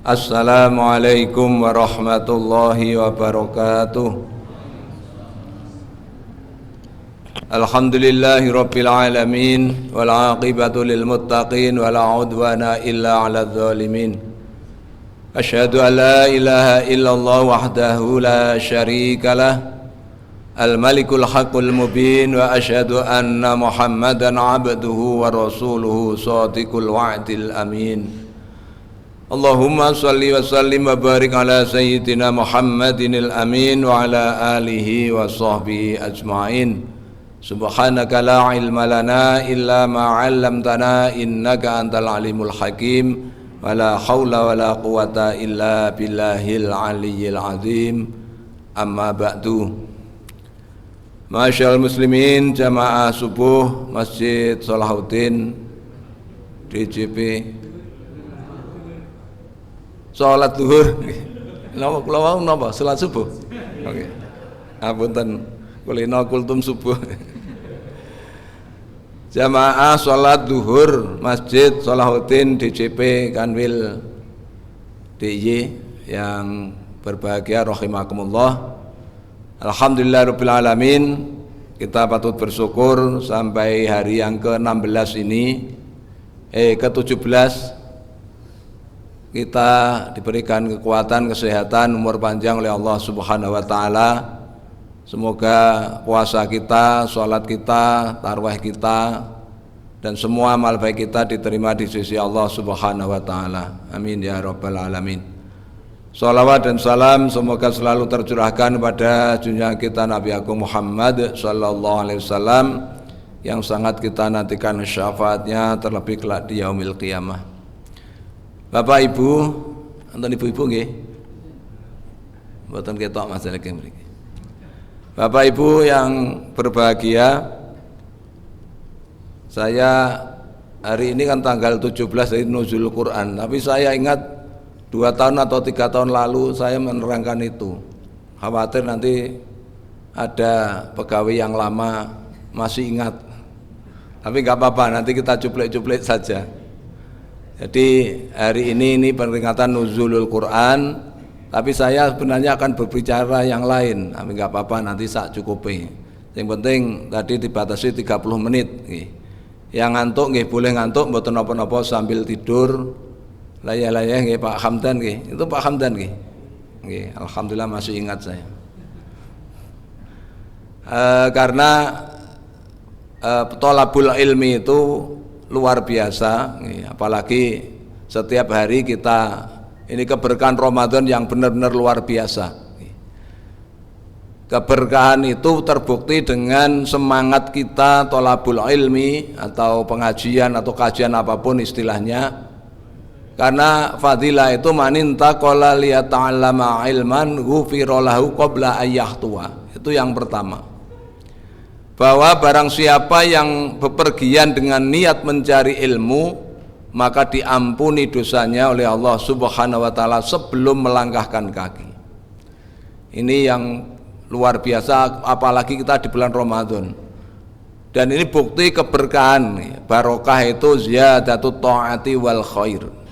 Assalamualaikum warahmatullahi wabarakatuh. Alhamdulillahi rabbil alamin wal aqibatu lil muttaqin wala udwana illa 'alal zalimin. Asyhadu an la ilaha illallah wahdahu la syarikalah al-malikul haqqul mubin wa asyhadu anna Muhammadan 'abduhu wa rasuluhu shadiqul wa'dil amin. Allahumma shalli wa sallim wa barik ala sayyidina Muhammadinil amin wa ala alihi wa sahbihi ajma'in. Subhanaka la ilma lana illa ma 'allamtana innaka antal alimul hakim wa la haula wa la quwata illa billahil aliyyil azim. Amma ba'du. Masyaallah muslimin jamaah subuh Masjid Salahuddin DJP salat zuhur. Napa salat subuh? Oke. Apunten kulina kultum subuh. Jamaah salat zuhur Masjid Salahuddin DJP Kanwil DIY yang berbahagia rahimakumullah. Alhamdulillahirabbil alamin, kita patut bersyukur sampai hari yang ke-16 ini ke-17 kita diberikan kekuatan, kesehatan, umur panjang oleh Allah Subhanahu wa taala. Semoga puasa kita, salat kita, tarawih kita dan semua amal baik kita diterima di sisi Allah Subhanahu wa taala. Amin ya rabbal alamin. Salawat dan salam semoga selalu tercurahkan pada junjungan kita Nabi Agung Muhammad sallallahu alaihi wasallam yang sangat kita nantikan syafaatnya terlebih kelak di yaumil qiyamah. Bapak Ibu, enten ibu-ibu nggih? Mboten ketok masalah mriki. Bapak Ibu yang berbahagia, saya hari ini kan tanggal 17 dari Nuzul Quran, tapi saya ingat 2 tahun atau 3 tahun lalu saya menerangkan itu. Khawatir nanti ada pegawai yang lama masih ingat. Tapi nggak apa-apa, nanti kita cuplik-cuplik saja. Jadi hari ini peringatan Nuzulul Quran, tapi saya sebenarnya akan berbicara yang lain. Tapi nggak apa-apa, nanti sak cukupi. Yang penting tadi dibatasi 30 menit. Yang ngantuk nggih boleh ngantuk, mboten napa-napa sambil tidur. Layah-layah nggih Pak Hamdan nggih. Itu Pak Hamdan nggih. Nggih, alhamdulillah masih ingat saya. Karena thalabul ilmi itu luar biasa, apalagi setiap hari kita ini keberkahan Ramadan yang benar-benar luar biasa. Keberkahan itu terbukti dengan semangat kita thalabul ilmi atau pengajian atau kajian apapun istilahnya. Karena fadilah itu maninta qala liyata'allama ilman ghufira lahu qabla ayyahtuwa. Itu yang pertama. Bahwa barang siapa yang bepergian dengan niat mencari ilmu, maka diampuni dosanya oleh Allah Subhanahu wa taala sebelum melangkahkan kaki. Ini yang luar biasa, apalagi kita di bulan Ramadan. Dan ini bukti keberkahan. Barokah itu ziyadatut taati wal khair.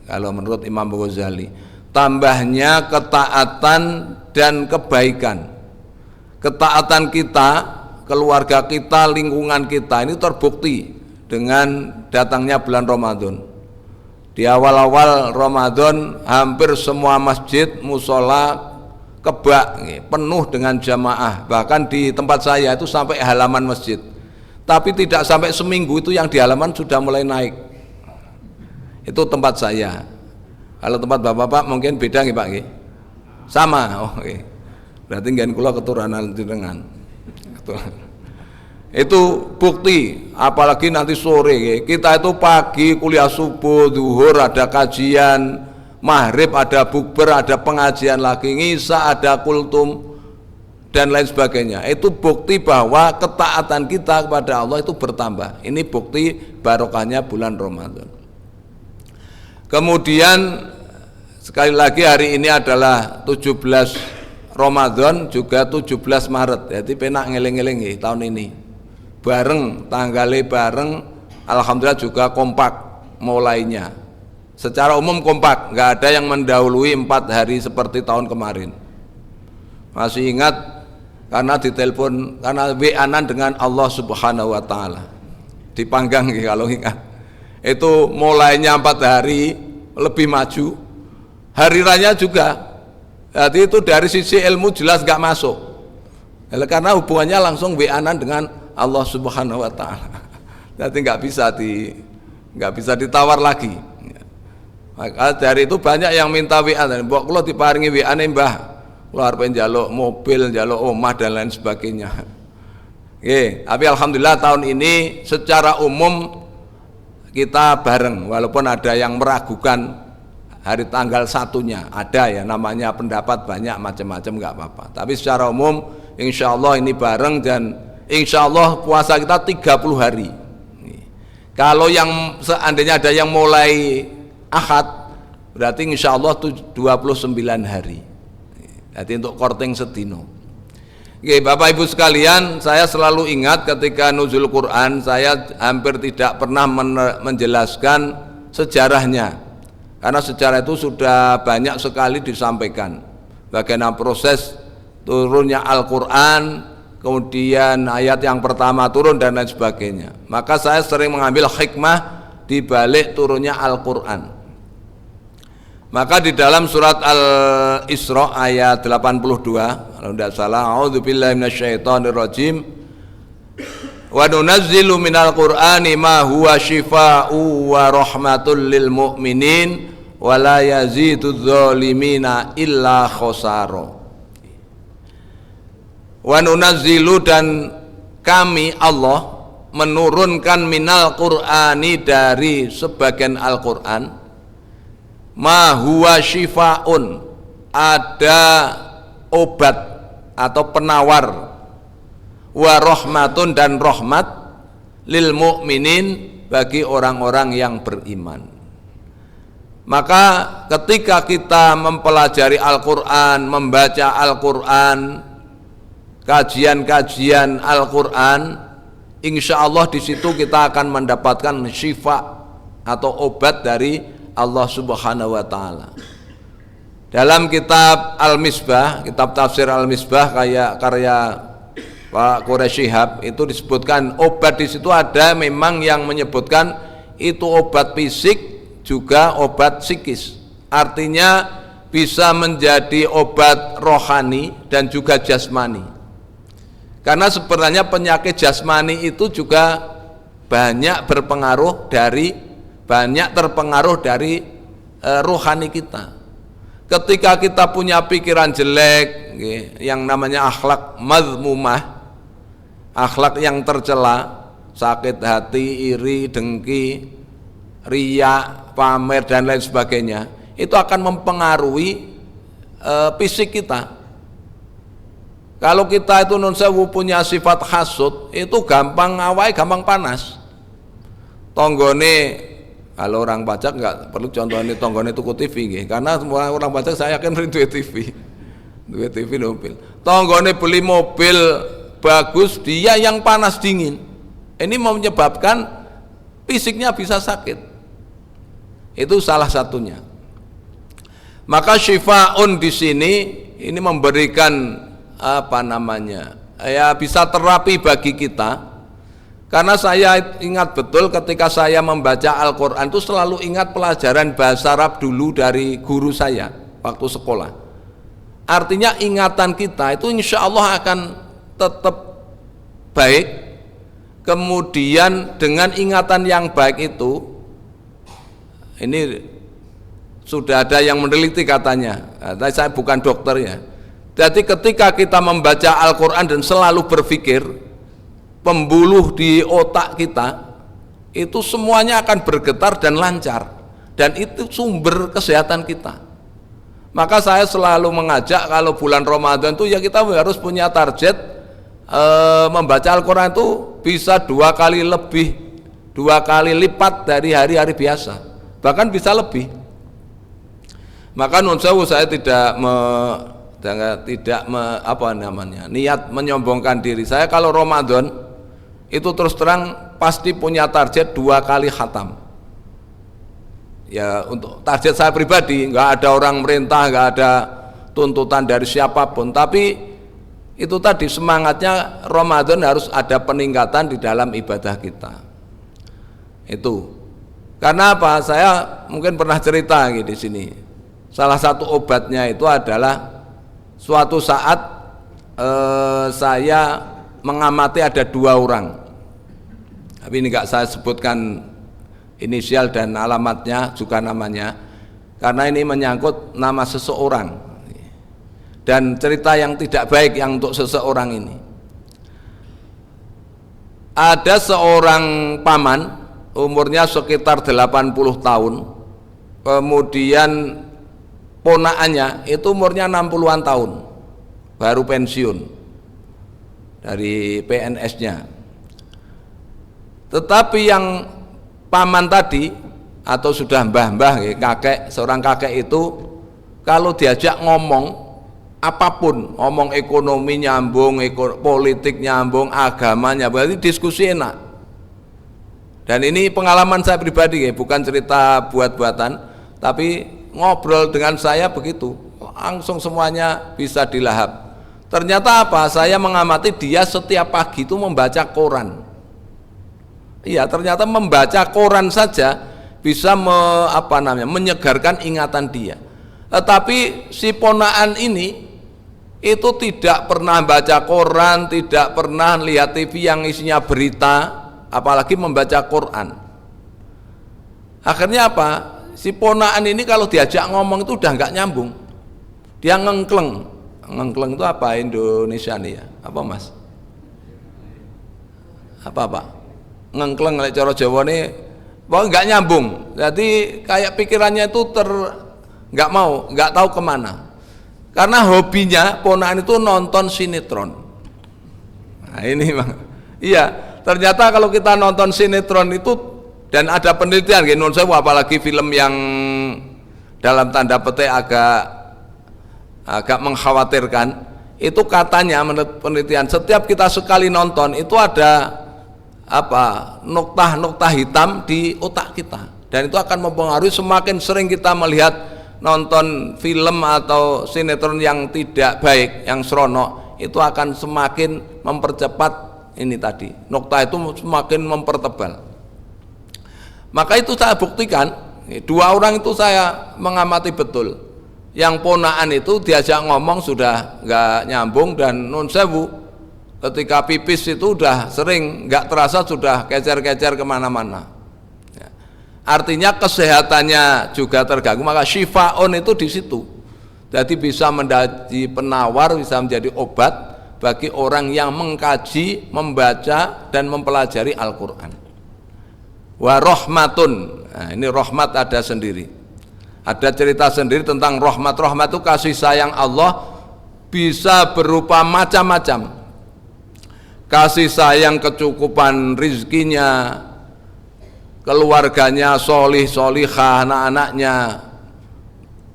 Kalau menurut Imam Ghazali, tambahnya ketaatan dan kebaikan. Ketaatan kita, keluarga kita, lingkungan kita ini terbukti dengan datangnya bulan Ramadan. Di awal-awal Ramadan hampir semua masjid, musola, kebak penuh dengan jamaah. Bahkan di tempat saya itu sampai halaman masjid. Tapi tidak sampai seminggu itu yang di halaman sudah mulai naik. Itu tempat saya. Kalau tempat bapak-bapak mungkin beda nggih Pak nggih? Sama. Oh nggih. Berarti ngen kula keturunan jenengan. Itu bukti, apalagi nanti sore kita itu pagi kuliah subuh, zuhur ada kajian, maghrib ada bukber, ada pengajian lagi, ngisa ada kultum dan lain sebagainya. Itu bukti bahwa ketaatan kita kepada Allah itu bertambah. Ini bukti barokahnya bulan Ramadan. Kemudian sekali lagi hari ini adalah 17 Ramadan juga 17 Maret. Jadi penak ngeling-eling tahun ini. Bareng tanggalnya bareng, alhamdulillah juga kompak. mulainya. Secara umum kompak, nggak ada yang mendahului 4 hari seperti tahun kemarin. Masih ingat karena ditelepon, karena WA-an dengan Allah Subhanahu wa taala. Dipanggang kalau ingat. Itu mulainya 4 hari lebih maju. Hari raya juga. Jadi itu dari sisi ilmu jelas nggak masuk. Karena hubungannya langsung WA-an dengan Allah Subhanahu wa taala. Jadi nggak bisa ditawar lagi. Maka dari itu banyak yang minta WA, mbok kula diparingi WA-ne Mbah. Kula arep njaluk mobil, njaluk omah dan lain sebagainya. Oke, tapi alhamdulillah tahun ini secara umum kita bareng, walaupun ada yang meragukan hari tanggal 1-nya, ada ya namanya pendapat banyak macam-macam, nggak apa-apa. Tapi secara umum insya Allah ini bareng dan insya Allah puasa kita 30 hari. Kalau yang seandainya ada yang mulai Ahad, berarti insya Allah 29 hari. Jadi untuk korting sedino. Oke, Bapak Ibu sekalian, saya selalu ingat ketika nuzul Quran, saya hampir tidak pernah menjelaskan sejarahnya, karena sejarah itu sudah banyak sekali disampaikan. Bagaimana proses turunnya Al-Quran, kemudian ayat yang pertama turun dan lain sebagainya. Maka saya sering mengambil hikmah di balik turunnya Al-Quran. Maka di dalam surat Al-Isra ayat 82, kalau tidak salah, a'udzubillahi minasyaitonirrajim, wa nunazzilu minal qur'ani ma huwa syifaa'u wa rahmatul lil mu'minin wa la yazidudz zalimina illa khosara. Wa nunazzilu, dan kami Allah menurunkan minal qur'ani, dari sebagian Al-Qur'an, ma huwa syifaun, ada obat atau penawar, wa rahmatun, dan rahmat, lil mu'minin, bagi orang-orang yang beriman. Maka ketika kita mempelajari Al-Quran, membaca Al-Quran, kajian-kajian Al-Quran, insya Allah di situ kita akan mendapatkan syifa atau obat dari Allah Subhanahu wa taala. Dalam kitab Al-Misbah, kitab tafsir Al-Misbah karya Pak Quraisy Shihab, itu disebutkan obat di situ ada memang yang menyebutkan itu obat fisik juga obat psikis. Artinya bisa menjadi obat rohani dan juga jasmani. Karena sebenarnya penyakit jasmani itu juga banyak terpengaruh dari rohani kita. Ketika kita punya pikiran jelek, yang namanya akhlak mazmumah, akhlak yang tercela, sakit hati, iri, dengki, riya, pamer dan lain sebagainya, itu akan mempengaruhi fisik kita. Kalau kita itu nun sewu punya sifat hasud, itu gampang ngawai, gampang panas. Tonggone, kalau orang pajak nggak perlu contohnya tonggone tuku TV, karena semua orang pajak saya yakin duwe TV, mobil. Tonggone beli mobil bagus, dia yang panas dingin. Ini menyebabkan fisiknya bisa sakit. Itu salah satunya. Maka syifaun di sini ini memberikan ya bisa terapi bagi kita. Karena saya ingat betul ketika saya membaca Al-Quran itu selalu ingat pelajaran bahasa Arab dulu dari guru saya waktu sekolah. Artinya ingatan kita itu insya Allah akan tetap baik. Kemudian dengan ingatan yang baik itu, ini sudah ada yang meneliti katanya, saya bukan dokter ya. Jadi ketika kita membaca Al-Quran dan selalu berpikir, pembuluh di otak kita itu semuanya akan bergetar dan lancar, dan itu sumber kesehatan kita. Maka saya selalu mengajak kalau bulan Ramadan itu ya kita harus punya target membaca Al-Quran itu bisa 2 kali lipat dari hari-hari biasa, bahkan bisa lebih. Maka nun sewu saya tidak niat menyombongkan diri. Saya kalau Ramadan itu terus terang pasti punya target 2 kali khatam. Ya untuk target saya pribadi, nggak ada orang merintah, nggak ada tuntutan dari siapapun, tapi itu tadi semangatnya Ramadan harus ada peningkatan di dalam ibadah kita. Itu karena apa? Saya mungkin pernah cerita di sini. Salah satu obatnya itu adalah suatu saat saya mengamati ada 2 orang, tapi ini nggak saya sebutkan inisial dan alamatnya juga namanya, karena ini menyangkut nama seseorang dan cerita yang tidak baik yang untuk seseorang ini. Ada seorang paman, umurnya sekitar 80 tahun, kemudian ponakannya itu umurnya 60-an tahun, baru pensiun dari PNS-nya. Tetapi yang paman tadi, atau sudah mbah-mbah, kakek, seorang kakek itu kalau diajak ngomong apapun, ngomong ekonomi nyambung, politik nyambung, agamanya, berarti diskusi enak. Dan ini pengalaman saya pribadi, bukan cerita buat-buatan, tapi ngobrol dengan saya begitu, langsung semuanya bisa dilahap. Ternyata apa? Saya mengamati dia setiap pagi itu membaca koran. Iya, ternyata membaca koran saja bisa menyegarkan ingatan dia. Tetapi si ponaan ini itu tidak pernah baca koran, tidak pernah lihat TV yang isinya berita, apalagi membaca Quran. Akhirnya apa? Si ponaan ini kalau diajak ngomong itu udah nggak nyambung, dia ngengkleng. Ngengkleng itu apa Indonesia nih ya? Apa Mas? Apa Pak? Ngengkleng oleh cara Jawa nih, nggak nyambung. Jadi kayak pikirannya itu nggak tahu kemana. Karena hobinya ponaan itu nonton sinetron. Nah ini iya, ternyata kalau kita nonton sinetron itu, dan ada penelitian apalagi film yang dalam tanda petik agak mengkhawatirkan, itu katanya menurut penelitian setiap kita sekali nonton itu ada noktah-noktah hitam di otak kita, dan itu akan mempengaruhi semakin sering kita melihat nonton film atau sinetron yang tidak baik, yang seronok, itu akan semakin mempercepat ini tadi, noktah itu semakin mempertebal. Maka itu saya buktikan, 2 orang itu saya mengamati betul. Yang ponaan itu diajak ngomong sudah nggak nyambung, dan nun sewu ketika pipis itu udah sering nggak terasa sudah kecer-kecer kemana-mana. Artinya kesehatannya juga terganggu, maka syifaun itu di situ. Jadi bisa menjadi penawar, bisa menjadi obat bagi orang yang mengkaji, membaca dan mempelajari Al-Qur'an. Wa rahmatun. Nah, ini rahmat ada sendiri. Ada cerita sendiri tentang rahmat. Rahmat itu kasih sayang Allah bisa berupa macam-macam. Kasih sayang kecukupan rizkinya, keluarganya solih solihah,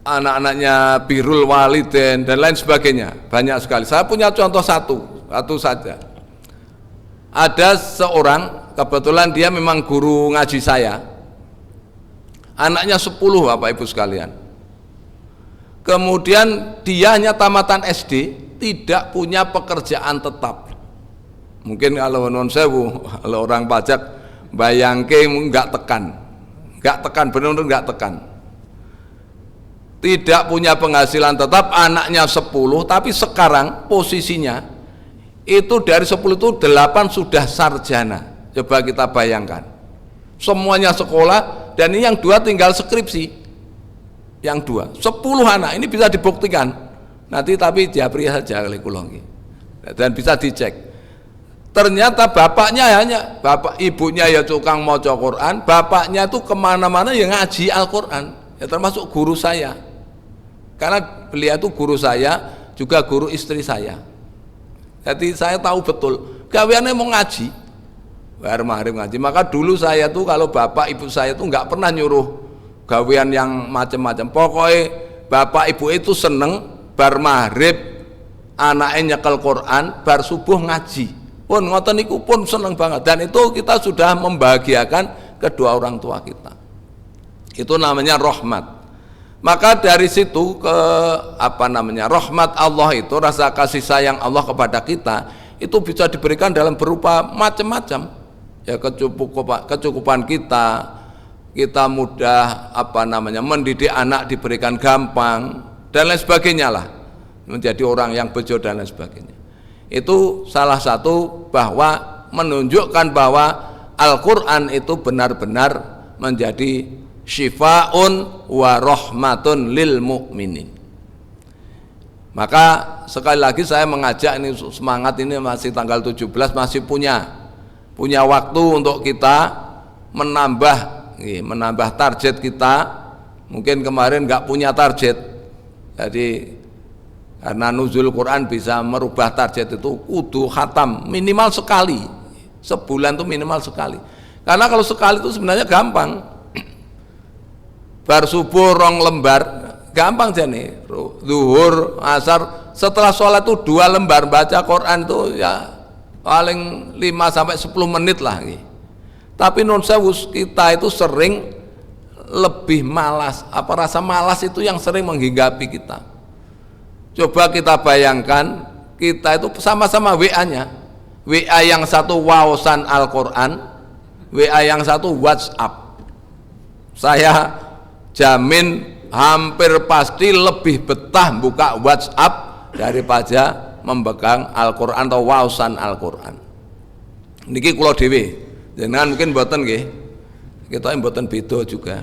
anak-anaknya birrul walidain dan lain sebagainya, banyak sekali. Saya punya contoh satu saja. Ada seorang, kebetulan dia memang guru ngaji saya, anaknya 10 Bapak Ibu sekalian. Kemudian dia hanya tamatan SD, tidak punya pekerjaan tetap. Mungkin kalau non sewu, kalau orang pajak bayangke nggak tekan, benar-benar nggak tekan. Tidak punya penghasilan tetap, anaknya 10, tapi sekarang posisinya itu dari 10 itu 8 sudah sarjana. Coba kita bayangkan, semuanya sekolah, dan ini yang 2 tinggal skripsi. Yang 2, 10 anak, ini bisa dibuktikan. Nanti tapi japri saja kali kulongi, dan bisa dicek. Ternyata bapaknya bapak ibunya ya tukang maca Quran, bapaknya itu kemana-mana ya ngaji Al-Quran, ya termasuk guru saya, karena beliau itu guru saya juga guru istri saya. Jadi saya tahu betul gaweannya mau ngaji, mahrim ngaji. Maka dulu saya tuh kalau bapak ibu saya tuh nggak pernah nyuruh gawean yang macam-macam. Pokoknya bapak ibu itu seneng bar maghrib anaknya nyekel Quran, bar subuh ngaji. Pun ngoten niku pun seneng banget, dan itu kita sudah membahagiakan kedua orang tua kita. Itu namanya rahmat. Maka dari situ ke rahmat Allah itu, rasa kasih sayang Allah kepada kita itu bisa diberikan dalam berupa macam-macam. Ya, kecukupan kita mudah mendidik anak diberikan gampang dan lain sebagainya lah, menjadi orang yang bejo dan lain sebagainya. Itu salah satu bahwa menunjukkan bahwa Al-Quran itu benar-benar menjadi syifaun wa rahmatun lil mu'minin. Maka sekali lagi saya mengajak ini, semangat ini masih tanggal 17, masih punya waktu untuk kita menambah target kita. Mungkin kemarin nggak punya target, jadi karena nuzul Quran bisa merubah target itu, kudu khatam minimal sekali, sebulan itu minimal sekali. Karena kalau sekali itu sebenarnya gampang, bar subuh 2 lembar gampang jane, zuhur, asar, setelah sholat itu 2 lembar baca Quran itu ya paling 5 sampai 10 menit lah. Tapi non sewus kita itu sering lebih malas, rasa malas itu yang sering menghinggapi kita. Coba kita bayangkan, kita itu sama-sama WA-nya, WA yang satu wawasan Al-Quran, WA yang satu WhatsApp. Saya jamin hampir pasti lebih betah buka WhatsApp daripada memegang Al-Quran atau wawasan Al-Quran. Niki kula dhewe, jenengan mungkin mboten nggih, kita mboten beda juga.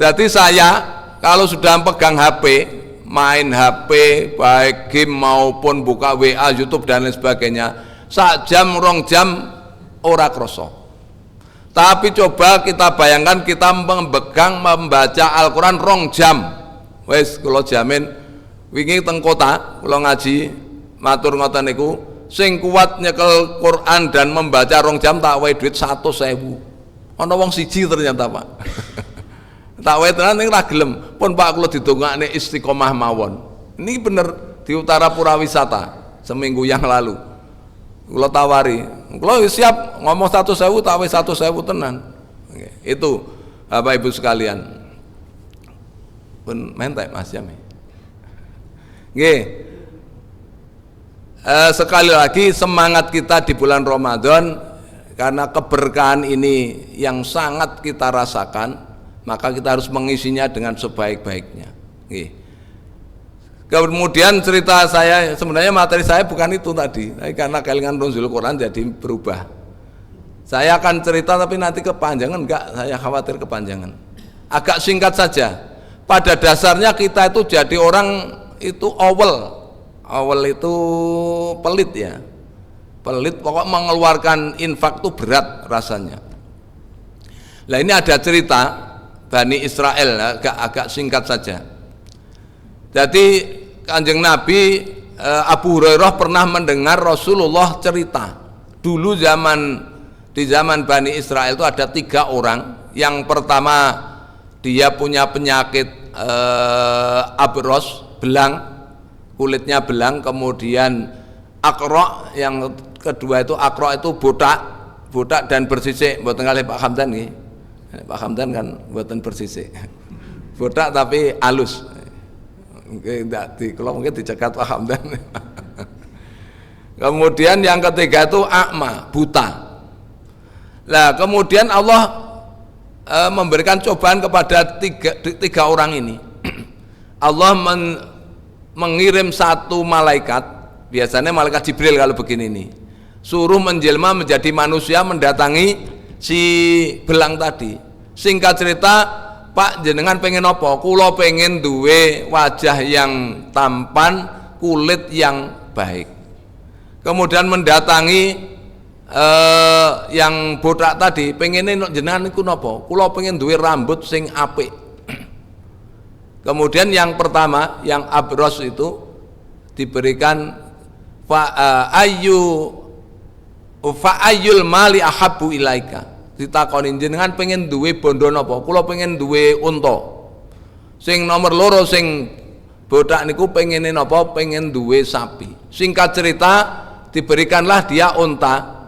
Jadi saya kalau sudah pegang HP, main HP baik game maupun buka WA, YouTube dan lain sebagainya, 1 jam 2 jam ora kroso. Tapi coba kita bayangkan kita membaca Al-Quran 2 jam, wes kula jamin wingi teng kota kula ngaji matur ngoten niku, sing kuat nyekel Quran dan membaca 2 jam tak wae duit 100.000. Ana wong siji ternyata, Pak. Tak wae tenan ning ra gelem, pun Pak kula didongakne istiqomah mawon. Ini bener di Utara Purawisata seminggu yang lalu. Kula tawari, kula siap ngomong 100.000 tak wae 100.000 tenan. Itu Bapak Ibu sekalian. Pun mentek Mas Jami. Nggih. Sekali lagi semangat kita di bulan Ramadan, karena keberkahan ini yang sangat kita rasakan, maka kita harus mengisinya dengan sebaik-baiknya. Kemudian cerita saya, sebenarnya materi saya bukan itu tadi, tapi karena kelingan nuzul Quran jadi berubah. Saya akan cerita tapi nanti kepanjangan, enggak, saya khawatir kepanjangan. Agak singkat saja. Pada dasarnya kita itu jadi orang itu awal itu pelit ya, pelit, pokok mengeluarkan infak itu berat rasanya. Nah ini ada cerita Bani Israel, agak singkat saja. Jadi Kanjeng Nabi Abu Hurairah pernah mendengar Rasulullah cerita. Dulu di zaman Bani Israel itu ada 3 orang. Yang pertama dia punya penyakit abros, belang, kulitnya belang. Kemudian akro, yang kedua itu akro itu botak dan bersisik. Mboten kalih Pak Hamdan nggih. Pak Hamdan kan buatan bersisik, botak tapi halus. Kalau mungkin dicegat Pak Hamdan. Kemudian yang ketiga itu akma, buta. Nah kemudian Allah memberikan cobaan kepada tiga orang ini. Allah mengirim 1 malaikat, biasanya malaikat Jibril kalau begini nih, suruh menjelma menjadi manusia mendatangi si belang tadi. Singkat cerita, Pak jenengan pengen apa? Kula pengen duwe wajah yang tampan, kulit yang baik. Kemudian mendatangi yang botak tadi, pengen jenengan niku napa? Kula pengen duwe rambut sing apik. Kemudian yang pertama, yang abros itu diberikan ayyul mali ahabbu ilaika. Ditakoni jenengan pengen duwe bondo napa? Kula pengen duwe unta. Sing nomor 2 sing botak niku pengene napa? Pengen duwe sapi. Singkat cerita, diberikanlah dia unta.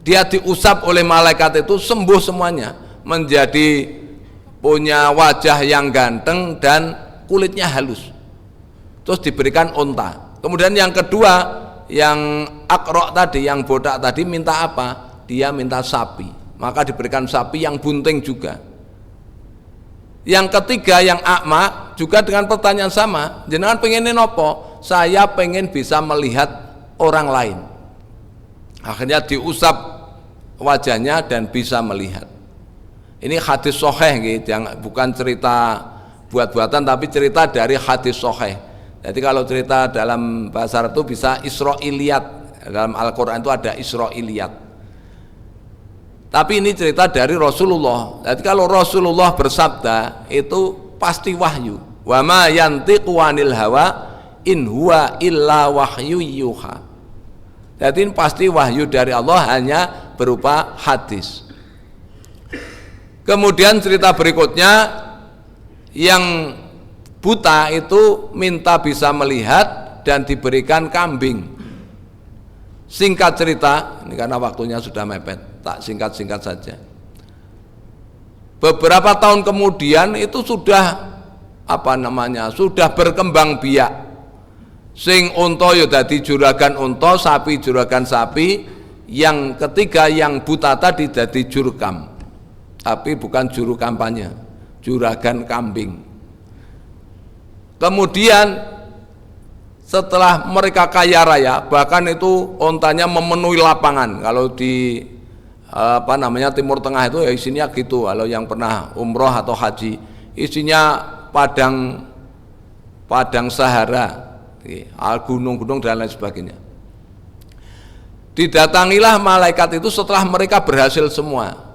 Dia diusap oleh malaikat itu sembuh semuanya, menjadi punya wajah yang ganteng dan kulitnya halus, terus diberikan unta. Kemudian yang kedua, yang akrok tadi, yang bodak tadi minta apa? Dia minta sapi, maka diberikan sapi yang bunting juga. Yang ketiga, yang akma juga dengan pertanyaan sama, jenengan pengen nopo? Saya pengen bisa melihat orang lain. Akhirnya diusap wajahnya dan bisa melihat. Ini hadis sahih gitu, bukan cerita buat-buatan tapi cerita dari hadis sahih. Jadi kalau cerita dalam bahasa Arab itu bisa Israiliyat. Dalam Al-Qur'an itu ada Israiliyat. Tapi ini cerita dari Rasulullah. Jadi kalau Rasulullah bersabda itu pasti wahyu. Wa ma yantiqu 'anil hawa in huwa illa wahyu yuha. Jadi ini pasti wahyu dari Allah, hanya berupa hadis. Kemudian cerita berikutnya, yang buta itu minta bisa melihat dan diberikan kambing. Singkat cerita, ini karena waktunya sudah mepet, tak singkat-singkat saja. Beberapa tahun kemudian itu sudah sudah berkembang biak. Sing unta ya dadi juragan unta, sapi juragan sapi, yang ketiga yang buta tadi dadi jurkam. Tapi bukan juru kampanye, juragan kambing. Kemudian setelah mereka kaya raya, bahkan itu ontanya memenuhi lapangan. Kalau di Timur Tengah itu ya isinya gitu. Kalau yang pernah umroh atau haji, isinya padang Sahara, gunung-gunung dan lain sebagainya. Didatangilah malaikat itu setelah mereka berhasil semua.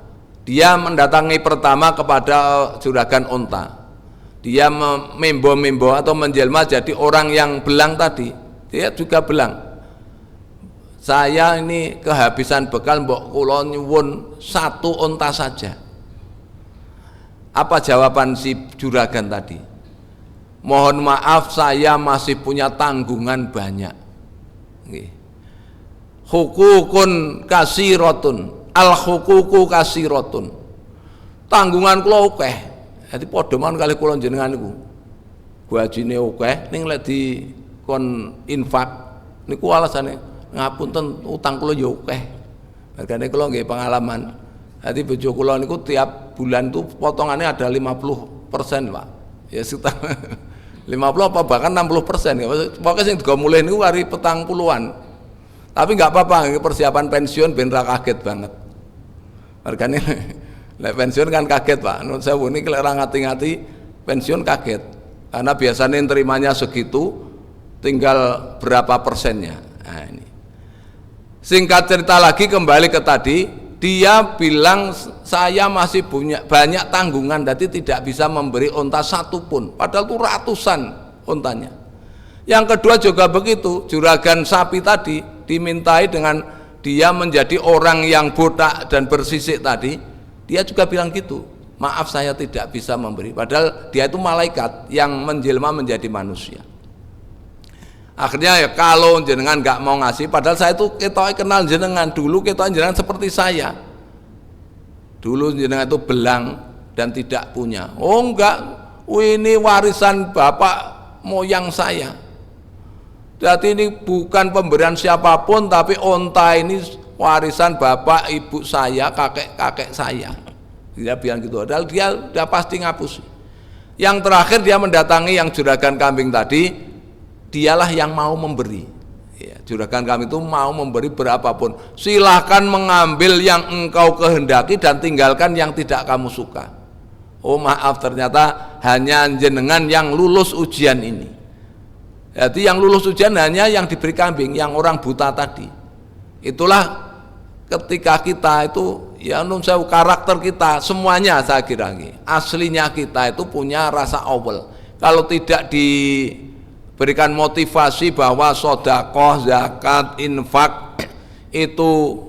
Dia mendatangi pertama kepada juragan unta. Dia membo-membo atau menjelma jadi orang yang belang tadi. Dia juga belang. Saya ini kehabisan bekal, mbok kula nyuwun 1 unta saja. Apa jawaban si juragan tadi? Mohon maaf, saya masih punya tanggungan banyak. Hukukun kasiratun, al hukuku kasiratun. Tanggungan kula akeh. Dadi padha man kalih kula jenengan niku. Gajine akeh ning lek dikon infak niku alasane ngapunten utang kula ya akeh. Mergane kula nggih pengalaman. Dadi bojo kula niku tiap bulan tuh potongannya ada 50%, Pak. Ya sekitar 50 apa bahkan 60%. Pokoknya sing digo mulih niku kari 40-an. Tapi enggak apa-apa, persiapan pensiun ben ra kaget banget. Mergane lek pensiun kan kaget, Pak. Nun sewu niki lek ora ngati-ngati pensiun kaget. Karena biasanya terimanya segitu, tinggal berapa persennya. Nah, ini. Singkat cerita lagi, kembali ke tadi, dia bilang saya masih punya banyak tanggungan, jadi tidak bisa memberi unta satu pun. Padahal itu ratusan untanya. Yang kedua juga begitu, juragan sapi tadi dimintai dengan dia menjadi orang yang botak dan bersisik tadi. Dia juga bilang gitu, maaf saya tidak bisa memberi. Padahal dia itu malaikat yang menjelma menjadi manusia. Akhirnya ya kalau jenengan nggak mau ngasih, padahal saya itu ketoknya kenal jenengan dulu, ketoknya jenengan seperti saya. Dulu jenengan itu belang dan tidak punya. Oh enggak, ini warisan bapak moyang saya. Jadi ini bukan pemberian siapapun, tapi onta ini warisan bapak ibu saya, kakek saya. Dia bilang gitu. Padahal dia udah pasti ngapusi. Yang terakhir dia mendatangi yang juragan kambing tadi, dialah yang mau memberi. Ya, juragan kambing itu mau memberi berapapun. Silahkan mengambil yang engkau kehendaki dan tinggalkan yang tidak kamu suka. Oh maaf, ternyata hanya jenengan yang lulus ujian ini. Jadi yang lulus ujian hanya yang diberi kambing, yang orang buta tadi. Itulah ketika kita itu, ya saya karakter kita semuanya, saya kira aslinya kita itu punya rasa awal. Kalau tidak diberikan motivasi bahwa sedekah, zakat, infak itu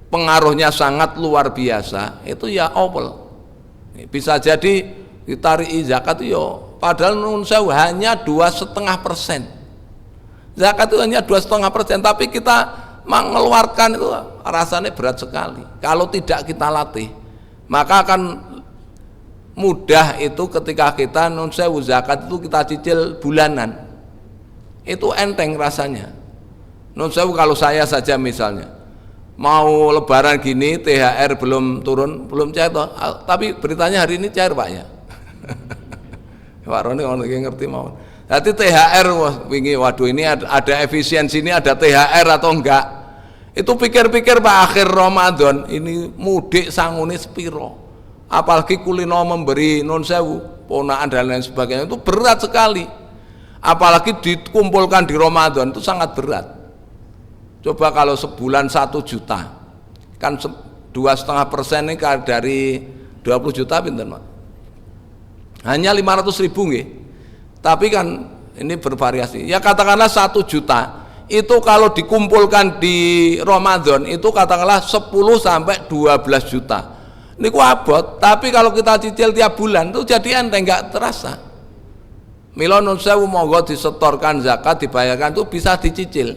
pengaruhnya sangat luar biasa, itu ya awal. Bisa jadi ditarik zakat itu ya, padahal hanya 2,5%. Zakat itu hanya 2,5%, tapi kita mengeluarkan itu rasanya berat sekali. Kalau tidak kita latih, maka akan mudah itu ketika kita nun sewu zakat itu kita cicil bulanan, itu enteng rasanya. Nun sewu kalau saya saja misalnya mau lebaran gini THR belum turun, belum cair toh, tapi beritanya hari ini cair Pak ya. Pak Roni orang ngerti mau. Jadi THR waduh ini ada efisiensi, ini ada THR atau enggak. Itu pikir-pikir Pak akhir Ramadan ini mudik sangune sepiro. Apalagi kulino memberi non sewu, ponaan dan lain sebagainya itu berat sekali. Apalagi dikumpulkan di Ramadan itu sangat berat. Coba kalau sebulan 1 juta, kan 2,5% ini dari 20 juta pinten Pak? Hanya 500.000 nggih. Tapi kan ini bervariasi. Ya katakanlah 1 juta itu kalau dikumpulkan di Ramadan itu katakanlah 10 sampai 12 juta. Ini ku abot, tapi kalau kita cicil tiap bulan itu jadi enteng, nggak terasa. Mila nun sewu monggo disetorkan zakat dibayarkan itu bisa dicicil.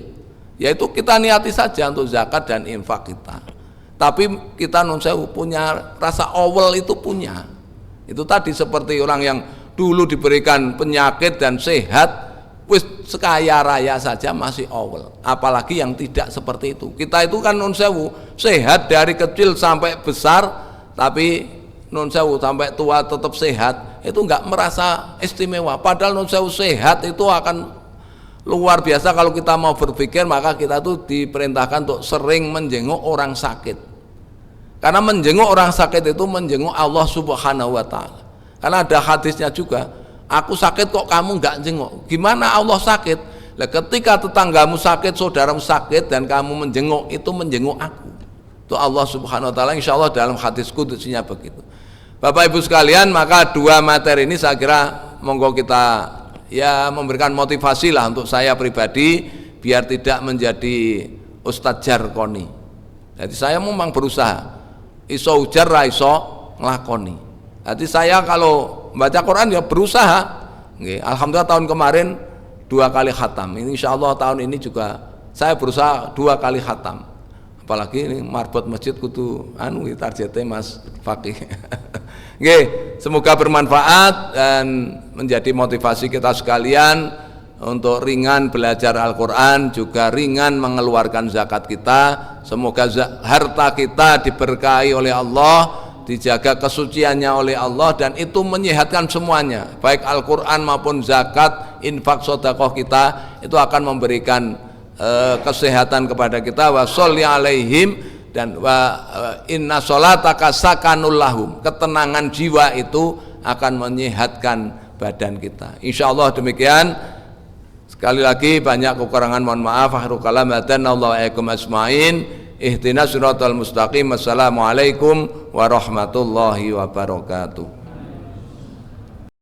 Yaitu kita niati saja untuk zakat dan infak kita. Tapi kita nun sewu punya rasa awal itu punya. Itu tadi seperti orang yang dulu diberikan penyakit dan sehat, wis sekaya raya saja masih awal. Apalagi yang tidak seperti itu. Kita itu kan nun sewu sehat dari kecil sampai besar, tapi nun sewu sampai tua tetap sehat, itu enggak merasa istimewa. Padahal nun sewu sehat itu akan luar biasa. Kalau kita mau berpikir, maka kita tuh diperintahkan untuk sering menjenguk orang sakit. Karena menjenguk orang sakit itu menjenguk Allah Subhanahu wa Ta'ala. Karena ada hadisnya juga, aku sakit kok kamu enggak jenguk. Gimana Allah sakit? Nah, ketika tetanggamu sakit, saudaramu sakit dan kamu menjenguk, itu menjenguk aku. Itu Allah Subhanahu wa Ta'ala, insya Allah dalam hadis qudsinya begitu. Bapak Ibu sekalian, maka dua materi ini saya kira monggo kita ya memberikan motivasi lah untuk saya pribadi biar tidak menjadi Ustadz Jarkoni. Jadi saya memang berusaha iso ujar ra iso nglakoni. Jadi saya kalau baca Quran ya berusaha. Alhamdulillah tahun kemarin 2 kali khatam. Ini insya Allah tahun ini juga saya berusaha 2 kali khatam. Apalagi ini marbot masjid kudu anu targetnya Mas Fakih. Semoga bermanfaat dan menjadi motivasi kita sekalian untuk ringan belajar Al-Quran, juga ringan mengeluarkan zakat kita. Semoga harta kita diberkahi oleh Allah, dijaga kesuciannya oleh Allah, dan itu menyehatkan semuanya, baik Al-Quran maupun zakat, infak, sedekah kita, itu akan memberikan kesehatan kepada kita. Wa sholli alaihim, dan wa inna sholataka sakanul lahum, ketenangan jiwa itu akan menyehatkan badan kita. Insyaallah demikian. Sekali lagi banyak kekurangan, mohon maaf. Akhirul kalam, hadanallahu wa iyyakum ajmain. Ihdinas siratal mustaqim. Assalamualaikum warahmatullahi wabarakatuh.